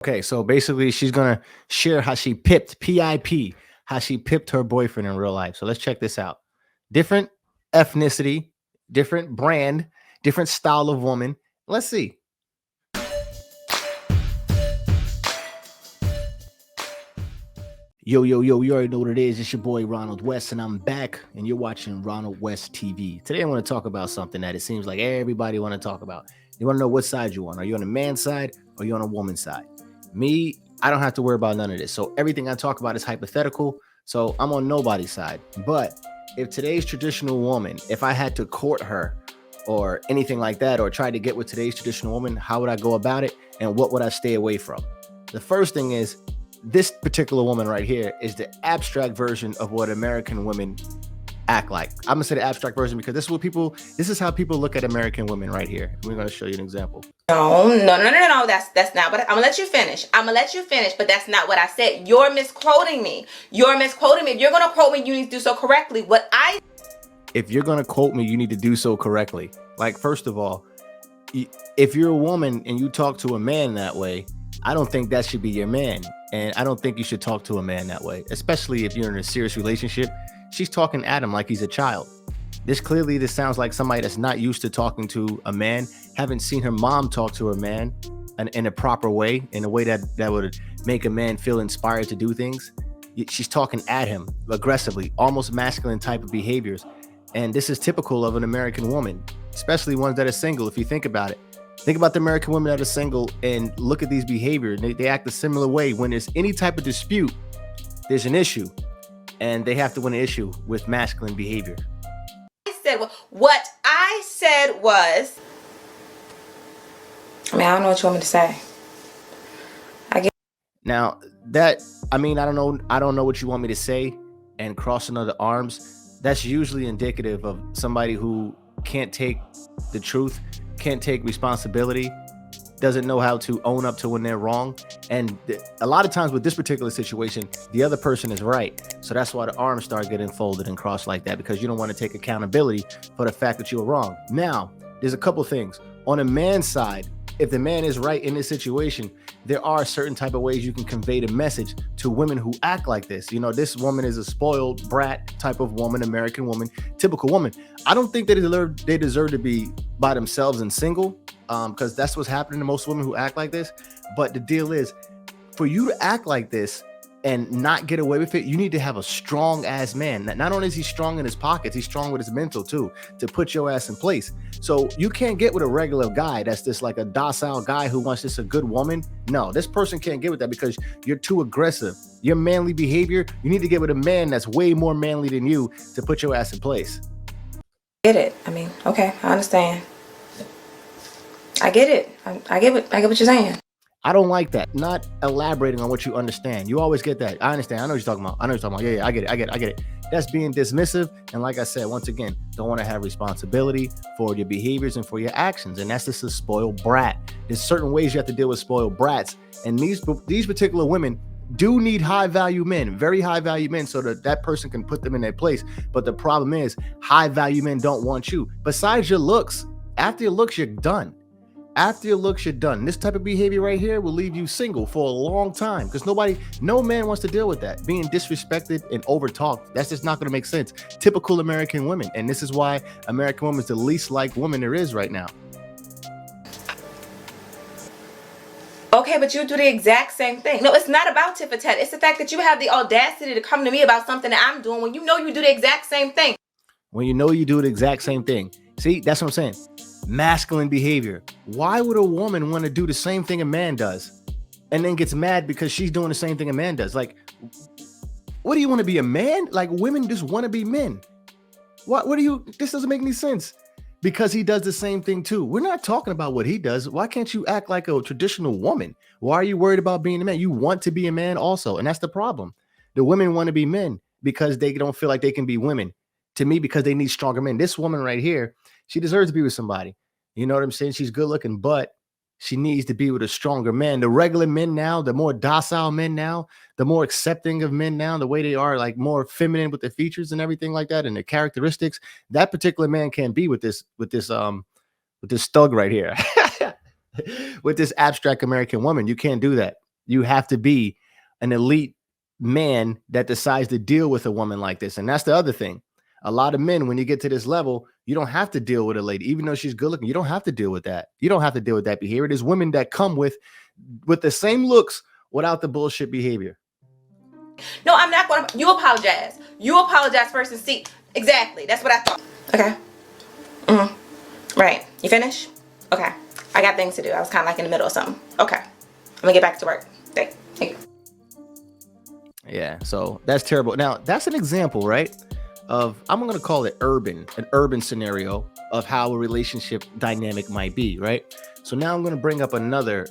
Okay, so basically she's gonna share how she pipped PIP, how she pipped her boyfriend in real life. So let's check this out. Different ethnicity, different brand, different style of woman. Let's see. Yo, yo, yo, you already know what it is. It's your boy Ronald West, and I'm back, and you're watching Ronald West TV. Today I want to talk about something that it seems like everybody want to talk about. You want to know what side you on. Are you on the man's side or are you on a woman's side? Me, I don't have to worry about none of this. So everything I talk about is hypothetical. So I'm on nobody's side. But if today's traditional woman, if I had to court her or anything like that, or try to get with today's traditional woman, how would I go about it? And what would I stay away from? The first thing is, this particular woman right here is the abstract version of what American women act like. I'm gonna say the abstract version because this is how people look at American women right here. We're gonna show you an example. No. That's not what I'm gonna let you finish. But that's not what I said. You're misquoting me. If you're gonna quote me, you need to do so correctly. If you're gonna quote me, you need to do so correctly. Like, first of all, if you're a woman and you talk to a man that way, I don't think that should be your man. And I don't think you should talk to a man that way, especially if you're in a serious relationship. She's talking at him like he's a child. This sounds like somebody that's not used to talking to a man, haven't seen her mom talk to her man in a proper way, in a way that would make a man feel inspired to do things. She's talking at him aggressively, almost masculine type of behaviors. And this is typical of an American woman, especially ones that are single. If you think about it, think about the American women that are single and look at these behaviors. They act a similar way. When there's any type of dispute, there's an issue, and they have to win an issue with masculine behavior. What I said was, I don't know what you want me to say. Now I don't know what you want me to say. And crossing of the arms, that's usually indicative of somebody who can't take the truth, can't take responsibility, doesn't know how to own up to when they're wrong. And a lot of times with this particular situation, the other person is right. So that's why the arms start getting folded and crossed like that, because you don't want to take accountability for the fact that you were wrong. Now, there's a couple things. On a man's side, if the man is right in this situation, there are certain type of ways you can convey the message to women who act like this. You know, this woman is a spoiled brat type of woman, American woman, typical woman. I don't think they deserve to be by themselves and single, because that's what's happening to most women who act like this. But the deal is, for you to act like this and not get away with it, you need to have a strong ass man. Not only is he strong in his pockets, he's strong with his mental too, to put your ass in place. So you can't get with a regular guy that's just like a docile guy who wants just a good woman. No, this person can't get with that because you're too aggressive. Your manly behavior, you need to get with a man that's way more manly than you to put your ass in place. Get it. Okay, I understand. I get it. I get what you're saying. I don't like that. Not elaborating on what you understand. You always get that. I understand. I know what you're talking about. Yeah, I get it. That's being dismissive. And like I said, once again, don't want to have responsibility for your behaviors and for your actions. And that's just a spoiled brat. There's certain ways you have to deal with spoiled brats. And these particular women do need high value men, very high value men, so that person can put them in their place. But the problem is, high value men don't want you. Besides your looks, after your looks, you're done. After your looks, you're done. This type of behavior right here will leave you single for a long time, because no man wants to deal with that. Being disrespected and overtalked, that's just not going to make sense. Typical American women. And this is why American woman is the least liked woman there is right now. Okay, but you do the exact same thing. No, it's not about tit for tat. It's the fact that you have the audacity to come to me about something that I'm doing when you know you do the exact same thing. When you know you do the exact same thing. See, that's what I'm saying. Masculine behavior. Why would a woman want to do the same thing a man does and then gets mad because she's doing the same thing a man does? Like, what do you want to be, a man? Like, women just want to be men. This doesn't make any sense, because he does the same thing too. We're not talking about what he does. Why can't you act like a traditional woman? Why are you worried about being a man? You want to be a man also. And that's the problem. The women want to be men because they don't feel like they can be women. To me, because they need stronger men. This woman right here, she deserves to be with somebody. You know what I'm saying? She's good looking, but she needs to be with a stronger man. The regular men now, the more docile men now, the more accepting of men now, the way they are, like more feminine with the features and everything like that, and the characteristics. That particular man can't be with this thug right here, with this abstract American woman. You can't do that. You have to be an elite man that decides to deal with a woman like this. And that's the other thing. A lot of men, when you get to this level, you don't have to deal with a lady, even though she's good looking. You don't have to deal with that. You don't have to deal with that behavior. There's women that come with the same looks without the bullshit behavior. No, I'm not going to. You apologize. You apologize first and see. Exactly. That's what I thought. Okay. Right. You finish? Okay. I got things to do. I was kind of like in the middle of something. Okay. I'm going to get back to work. Thank you. Yeah. So that's terrible. Now, that's an example, right? Of, I'm going to call it an urban scenario of how a relationship dynamic might be, right? So now I'm going to bring up another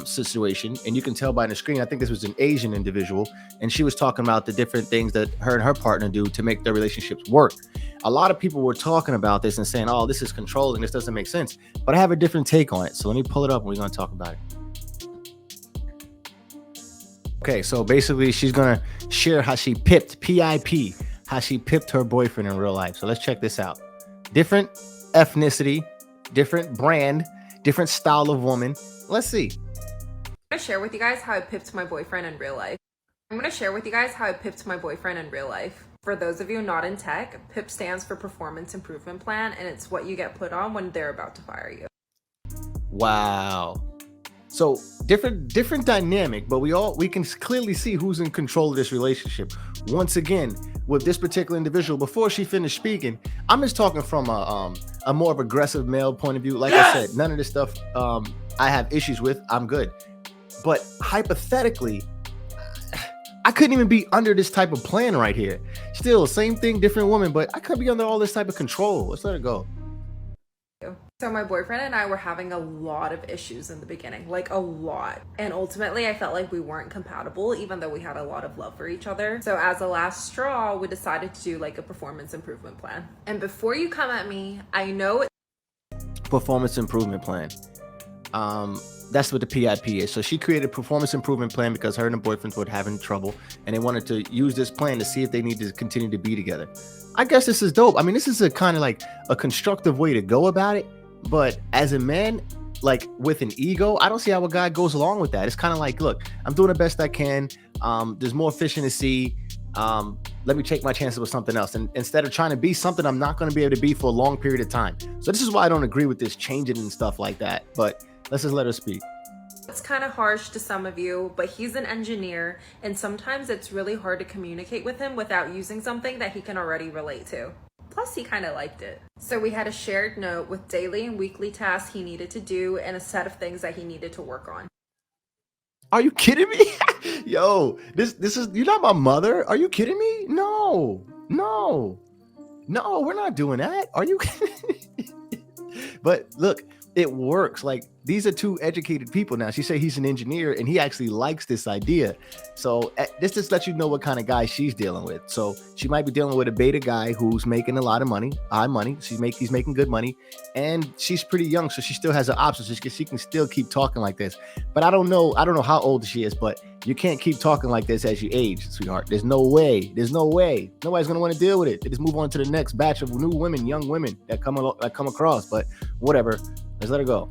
situation, and you can tell by the screen, I think this was an Asian individual, and she was talking about the different things that her and her partner do to make their relationships work. A lot of people were talking about this and saying, oh, this is controlling, this doesn't make sense, but I have a different take on it. So let me pull it up and we're going to talk about it. Okay, so basically she's going to share how she pipped, PIP, how she pipped her boyfriend in real life. So let's check this out. Different ethnicity, different brand, different style of woman. Let's see. I'm going to share with you guys how I pipped my boyfriend in real life. For those of you not in tech, PIP stands for Performance Improvement Plan, and it's what you get put on when they're about to fire you. Wow. So different dynamic, but we can clearly see who's in control of this relationship. Once again, with this particular individual, before she finished speaking, I'm just talking from a more of aggressive male point of view. Like I said, none of this stuff I have issues with. I'm good. But hypothetically, I couldn't even be under this type of plan right here. Still, same thing, different woman, but I could be under all this type of control. Let's let it go. So my boyfriend and I were having a lot of issues in the beginning, like a lot. And ultimately, I felt like we weren't compatible, even though we had a lot of love for each other. So as a last straw, we decided to do like a performance improvement plan. And before you come at me, I know performance improvement plan. That's what the PIP is. So she created a performance improvement plan because her and her boyfriends were having trouble, and they wanted to use this plan to see if they need to continue to be together. I guess this is dope. I mean, this is a kind of like a constructive way to go about it. But as a man, like with an ego, I don't see how a guy goes along with that. It's kind of like, look, I'm doing the best I can. There's more fish in the sea. Let me take my chances with something else. And instead of trying to be something I'm not going to be able to be for a long period of time. So this is why I don't agree with this changing and stuff like that. But let's just let her speak. it's kind of harsh to some of you, but he's an engineer, and sometimes it's really hard to communicate with him without using something that he can already relate to. Plus, he kind of liked it. So we had a shared note with daily and weekly tasks he needed to do and a set of things that he needed to work on. Are you kidding me? Yo, this is, you're not my mother. Are you kidding me? No, we're not doing that. Are you kidding? But look, it works. Like, these are two educated people now. She said he's an engineer and he actually likes this idea. So this just lets you know what kind of guy she's dealing with. So she might be dealing with a beta guy who's making a lot of money, high money. He's making good money, and she's pretty young, so she still has an option. So she can still keep talking like this. But I don't know how old she is, but you can't keep talking like this as you age, sweetheart. There's no way. Nobody's gonna want to deal with it. They just move on to the next batch of new women, young women that come across. But whatever, let's let her go.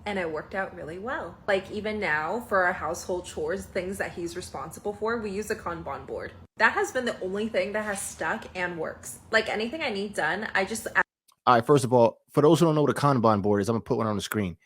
And it worked out really well. Like, even now, for our household chores, things that he's responsible for, we use a Kanban board. That has been the only thing that has stuck and works. Like, anything I need done, I just... All right, first of all, for those who don't know what a Kanban board is, I'm gonna put one on the screen.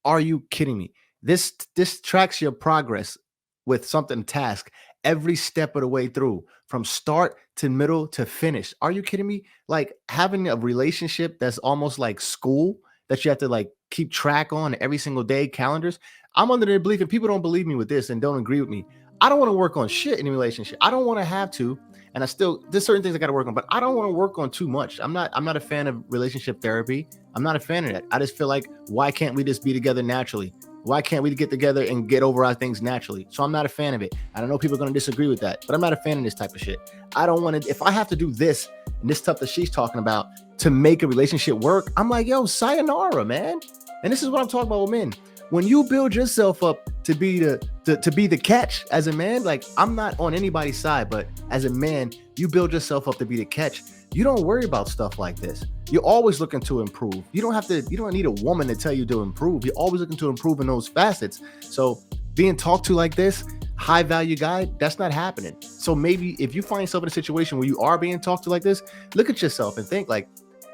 Are you kidding me? This tracks your progress with something task every step of the way through, from start to middle to finish. Are you kidding me? Like, having a relationship that's almost like school, that you have to like keep track on every single day, calendars. I'm under the belief, and people don't believe me with this and don't agree with me. I don't want to work on shit in a relationship. I don't want to have to, and there's certain things I got to work on, but I don't want to work on too much. I'm not a fan of relationship therapy. I'm not a fan of that. I just feel like, why can't we just be together naturally? Why can't we get together and get over our things naturally? So I'm not a fan of it. I don't know, people are going to disagree with that, but I'm not a fan of this type of shit. I don't want to, if I have to do this and this stuff that she's talking about to make a relationship work, I'm like, yo, sayonara, man. And this is what I'm talking about with men. When you build yourself up to be the catch as a man, like, I'm not on anybody's side, but as a man, you build yourself up to be the catch. You don't worry about stuff like this. You're always looking to improve. You don't need a woman to tell you to improve. You're always looking to improve in those facets. So being talked to like this, high value guy, that's not happening. So maybe if you find yourself in a situation where you are being talked to like this, look at yourself and think like,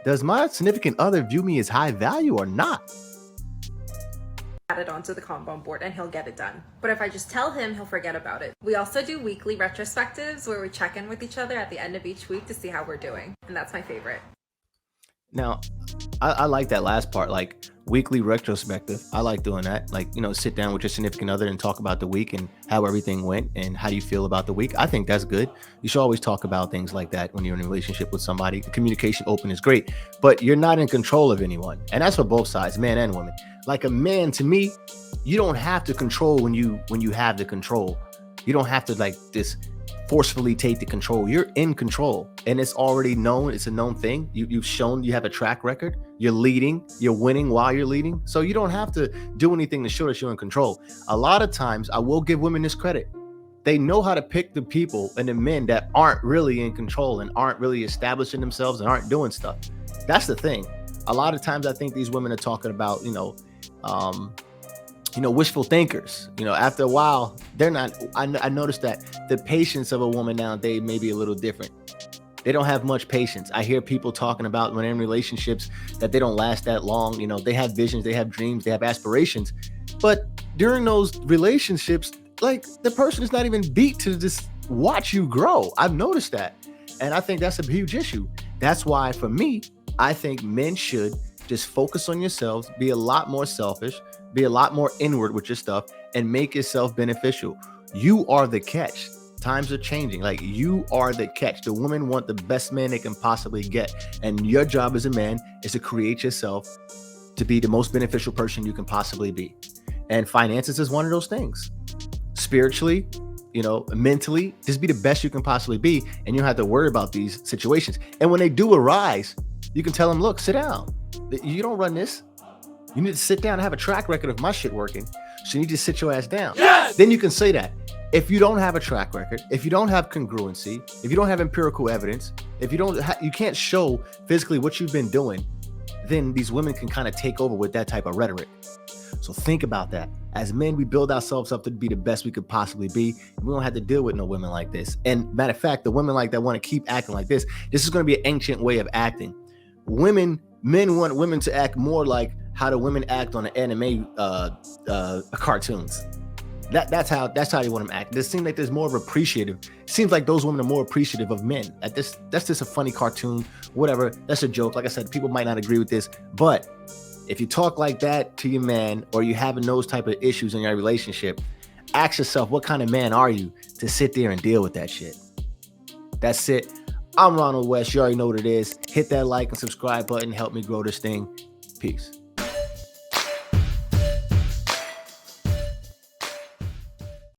does my significant other view me as high value or not? Add it onto the Kanban board and he'll get it done. But if I just tell him, he'll forget about it. We also do weekly retrospectives where we check in with each other at the end of each week to see how we're doing. And that's my favorite. Now, I like that last part, like weekly retrospective. I like doing that. Like, sit down with your significant other and talk about the week and how everything went and how you feel about the week. I think that's good. You should always talk about things like that when you're in a relationship with somebody. Communication open is great, but you're not in control of anyone. And that's for both sides, man and woman. Like a man, to me, you don't have to control when you have the control. You don't have to like this forcefully take the control. You're in control and it's already known. It's a known thing. You've shown you have a track record. You're leading, you're winning while you're leading. So you don't have to do anything to show that you're in control. A lot of times I will give women this credit. They know how to pick the people and the men that aren't really in control and aren't really establishing themselves and aren't doing stuff. That's the thing. A lot of times I think these women are talking about, wishful thinkers. After a while, they're not. I noticed that the patience of a woman nowadays may be a little different. They don't have much patience. I hear people talking about when they're in relationships that they don't last that long. They have visions, they have dreams, they have aspirations. But during those relationships, like the person is not even beat to just watch you grow. I've noticed that. And I think that's a huge issue. That's why for me, I think men should just focus on yourselves, be a lot more selfish, be a lot more inward with your stuff, and make yourself beneficial. You are the catch. Times are changing. Like you are the catch. The women want the best man they can possibly get. And your job as a man is to create yourself to be the most beneficial person you can possibly be. And finances is one of those things. Spiritually, mentally, just be the best you can possibly be. And you don't have to worry about these situations. And when they do arise, you can tell them, look, sit down. You don't run this. You need to sit down and have a track record of my shit working. So you need to sit your ass down. Yes! Then you can say that. If you don't have a track record, if you don't have congruency, if you don't have empirical evidence, if you can't show physically what you've been doing, then these women can kind of take over with that type of rhetoric. So think about that. As men, we build ourselves up to be the best we could possibly be. We don't have to deal with no women like this. And matter of fact, the women like that want to keep acting like this. This is going to be an ancient way of acting. Men want women to act more like how the women act on the anime cartoons. That's how they want them to act. It seems like there's more of appreciative. It seems like those women are more appreciative of men. That's just a funny cartoon, whatever. That's a joke. Like I said, people might not agree with this, but if you talk like that to your man or you having those type of issues in your relationship, ask yourself, what kind of man are you to sit there and deal with that shit? That's it. I'm Ronald West. You already know what it is. Hit that like and subscribe button. Help me grow this thing. Peace.